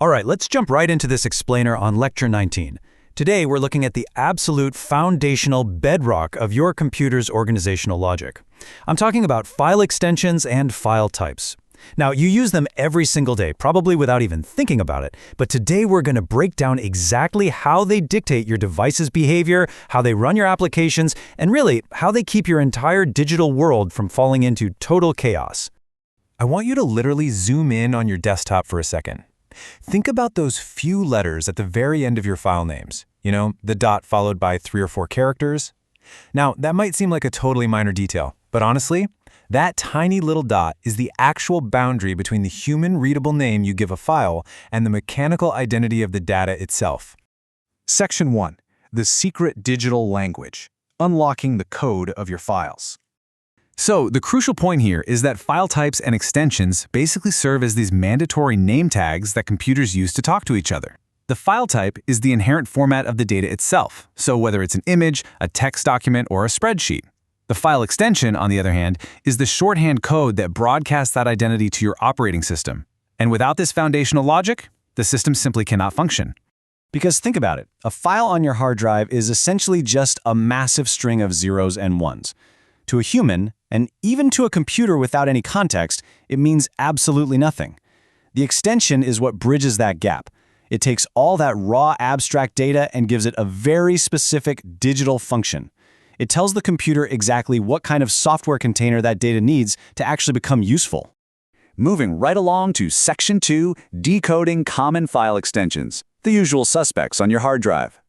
All right, let's jump right into this explainer on Lecture 19. Today, we're looking at the absolute foundational bedrock of your computer's organizational logic. I'm talking about file extensions and file types. Now, you use them every single day, probably without even thinking about it, but today we're going to break down exactly how they dictate your device's behavior, how they run your applications, and really, how they keep your entire digital world from falling into total chaos. I want you to literally zoom in on your desktop for a second. Think about those few letters at the very end of your file names. You know, the dot followed by 3 or 4 characters. Now, that might seem like a totally minor detail, but honestly, that tiny little dot is the actual boundary between the human-readable name you give a file and the mechanical identity of the data itself. Section 1. The secret digital language. Unlocking the code of your files. So, the crucial point here is that file types and extensions basically serve as these mandatory name tags that computers use to talk to each other. The file type is the inherent format of the data itself, so whether it's an image, a text document, or a spreadsheet. The file extension, on the other hand, is the shorthand code that broadcasts that identity to your operating system. And without this foundational logic, the system simply cannot function. Because think about it, a file on your hard drive is essentially just a massive string of zeros and ones. To a human, and even to a computer without any context, it means absolutely nothing. The extension is what bridges that gap. It takes all that raw abstract data and gives it a very specific digital function. It tells the computer exactly what kind of software container that data needs to actually become useful. Moving right along to Section 2, Decoding Common File Extensions, the usual suspects on your hard drive.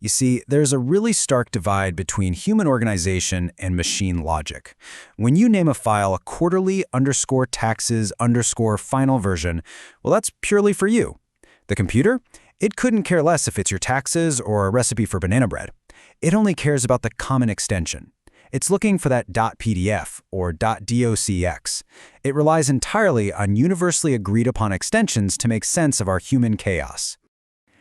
You see, there's a really stark divide between human organization and machine logic. When you name a file a quarterly_taxes_final version, well, that's purely for you. The computer? It couldn't care less if it's your taxes or a recipe for banana bread. It only cares about the common extension. It's looking for that .pdf or .docx. It relies entirely on universally agreed upon extensions to make sense of our human chaos.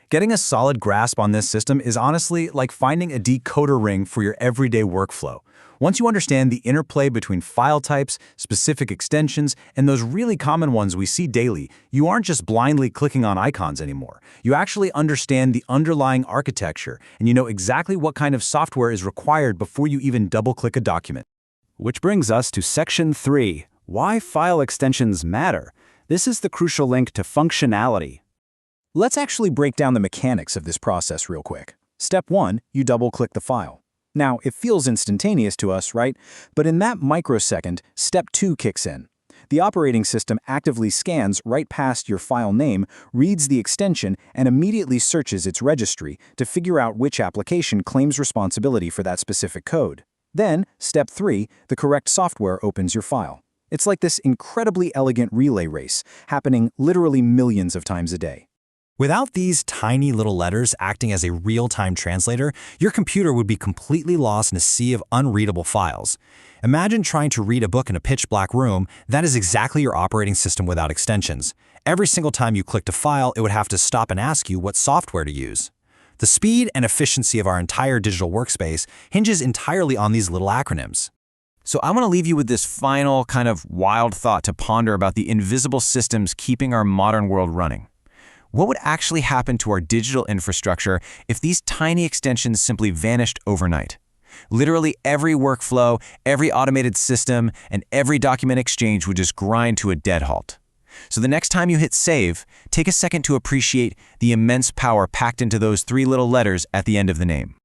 Getting a solid grasp on this system is honestly like finding a decoder ring for your everyday workflow. Once you understand the interplay between file types, specific extensions, and those really common ones we see daily, you aren't just blindly clicking on icons anymore. You actually understand the underlying architecture, and you know exactly what kind of software is required before you even double-click a document. Which brings us to Section 3, Why File Extensions Matter. This is the crucial link to functionality. Let's actually break down the mechanics of this process real quick. Step 1, you double-click the file. Now, it feels instantaneous to us, right? But in that microsecond, Step 2 kicks in. The operating system actively scans right past your file name, reads the extension, and immediately searches its registry to figure out which application claims responsibility for that specific code. Then, Step 3, the correct software opens your file. It's like this incredibly elegant relay race, happening literally millions of times a day. Without these tiny little letters acting as a real-time translator, your computer would be completely lost in a sea of unreadable files. Imagine trying to read a book in a pitch-black room. That is exactly your operating system without extensions. Every single time you clicked a file, it would have to stop and ask you what software to use. The speed and efficiency of our entire digital workspace hinges entirely on these little acronyms. So I want to leave you with this final kind of wild thought to ponder about the invisible systems keeping our modern world running. What would actually happen to our digital infrastructure if these tiny extensions simply vanished overnight? Literally every workflow, every automated system, and every document exchange would just grind to a dead halt. So the next time you hit save, take a second to appreciate the immense power packed into those 3 little letters at the end of the name.